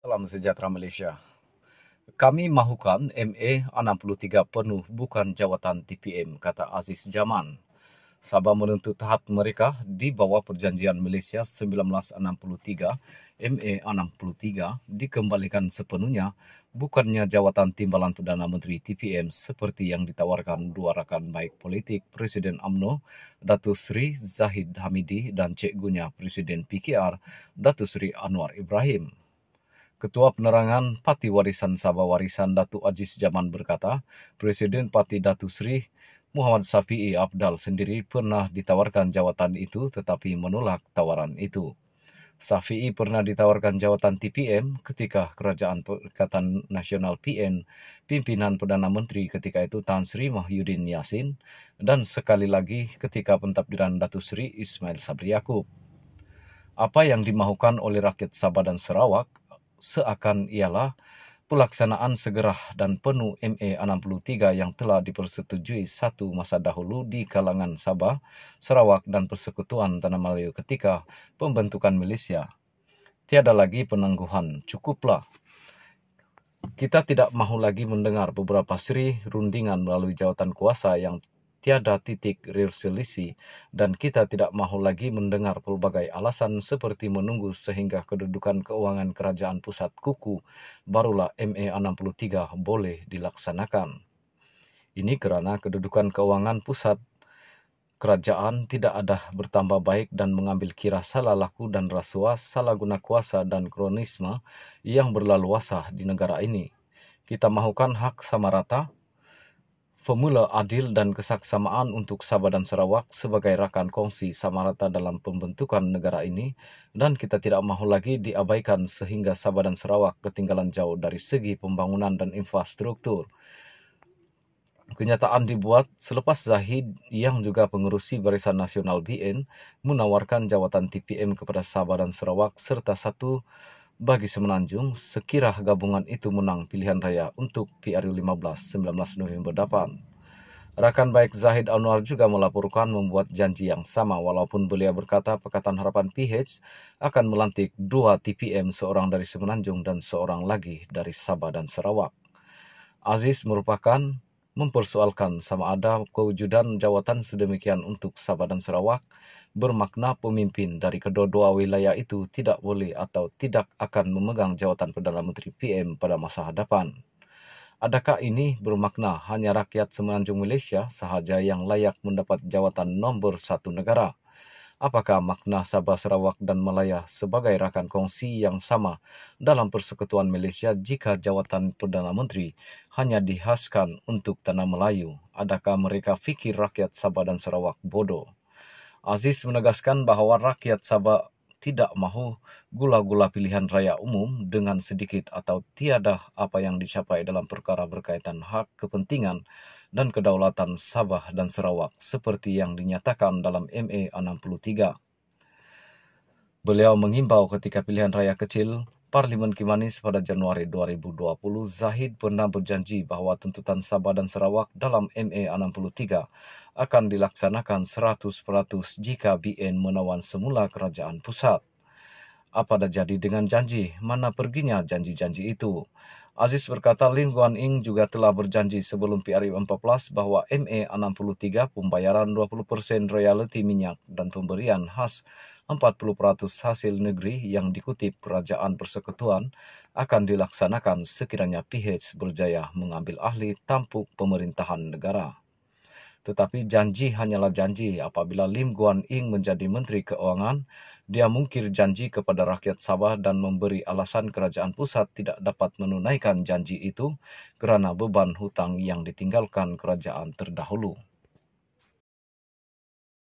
Salam sejahtera Malaysia. Kami mahukan MA 63 penuh bukan jawatan TPM, kata Aziz Jaman. Sabah menuntut hak mereka di bawah Perjanjian Malaysia 1963, MA 63 dikembalikan sepenuhnya, bukannya jawatan timbalan Perdana Menteri TPM seperti yang ditawarkan dua rakan baik politik Presiden UMNO, Datuk Seri Zahid Hamidi dan cikgunya Presiden PKR, Datuk Seri Anwar Ibrahim. Ketua Penerangan Parti Warisan Sabah Warisan Datuk Aziz Jaman berkata, Presiden Parti Datuk Seri Muhammad Syafiee Apdal sendiri pernah ditawarkan jawatan itu tetapi menolak tawaran itu. Syafiee pernah ditawarkan jawatan TPM ketika Kerajaan Perikatan Nasional PN, pimpinan Perdana Menteri ketika itu Tan Sri Mahyudin Yassin, dan sekali lagi ketika pentadbiran Datuk Seri Ismail Sabri Yaakob. Apa yang dimahukan oleh rakyat Sabah dan Sarawak seakan ialah pelaksanaan segera dan penuh MA 63 yang telah dipersetujui satu masa dahulu di kalangan Sabah, Sarawak dan Persekutuan Tanah Melayu ketika pembentukan Malaysia. Tiada lagi penangguhan, cukuplah. Kita tidak mahu lagi mendengar beberapa seri rundingan melalui jawatan kuasa yang tiada titik resolusi, dan kita tidak mahu lagi mendengar pelbagai alasan seperti menunggu sehingga kedudukan keuangan kerajaan pusat kukuh, barulah MA 63 boleh dilaksanakan. Ini kerana kedudukan keuangan pusat kerajaan tidak ada bertambah baik dan mengambil kira salah laku dan rasuah, salah guna kuasa dan kronisme yang berlaluasah di negara ini. Kita mahukan hak sama rata, formula adil dan kesaksamaan untuk Sabah dan Sarawak sebagai rakan kongsi sama rata dalam pembentukan negara ini, dan kita tidak mahu lagi diabaikan sehingga Sabah dan Sarawak ketinggalan jauh dari segi pembangunan dan infrastruktur. Kenyataan dibuat selepas Zahid yang juga pengerusi Barisan Nasional BN menawarkan jawatan TPM kepada Sabah dan Sarawak serta satu bagi Semenanjung sekira gabungan itu menang pilihan raya untuk PRU 15 19 November depan. Rakan baik Zahid Anwar juga melaporkan membuat janji yang sama walaupun beliau berkata Pakatan Harapan PH akan melantik 2 TPM, seorang dari Semenanjung dan seorang lagi dari Sabah dan Sarawak. Aziz merupakan mempersoalkan sama ada kewujudan jawatan sedemikian untuk Sabah dan Sarawak bermakna pemimpin dari kedua-dua wilayah itu tidak boleh atau tidak akan memegang jawatan Perdana Menteri PM pada masa hadapan. Adakah ini bermakna hanya rakyat Semenanjung Malaysia sahaja yang layak mendapat jawatan nombor 1 negara? Apakah makna Sabah, Sarawak dan Malaya sebagai rakan kongsi yang sama dalam Persekutuan Malaysia jika jawatan Perdana Menteri hanya dihaskan untuk Tanah Melayu? Adakah mereka fikir rakyat Sabah dan Sarawak bodoh? Aziz menegaskan bahawa rakyat Sabah tidak mahu gula-gula pilihan raya umum dengan sedikit atau tiada apa yang dicapai dalam perkara berkaitan hak kepentingan dan kedaulatan Sabah dan Sarawak seperti yang dinyatakan dalam MA 63. Beliau mengimbau ketika pilihan raya kecil Parlimen Kimanis pada Januari 2020, Zahid pernah berjanji bahawa tuntutan Sabah dan Sarawak dalam MA 63 akan dilaksanakan 100% jika BN menawan semula kerajaan pusat. Apa dah jadi dengan janji? Mana perginya janji-janji itu? Aziz berkata Lim Guan Eng juga telah berjanji sebelum PRU 14 bahawa MA 63 pembayaran 20% royalti minyak dan pemberian khas 40% hasil negeri yang dikutip Kerajaan Persekutuan akan dilaksanakan sekiranya PH berjaya mengambil ahli tampuk pemerintahan negara. Tetapi janji hanyalah janji. Apabila Lim Guan Eng menjadi Menteri Keuangan, dia mungkir janji kepada rakyat Sabah dan memberi alasan kerajaan pusat tidak dapat menunaikan janji itu kerana beban hutang yang ditinggalkan kerajaan terdahulu.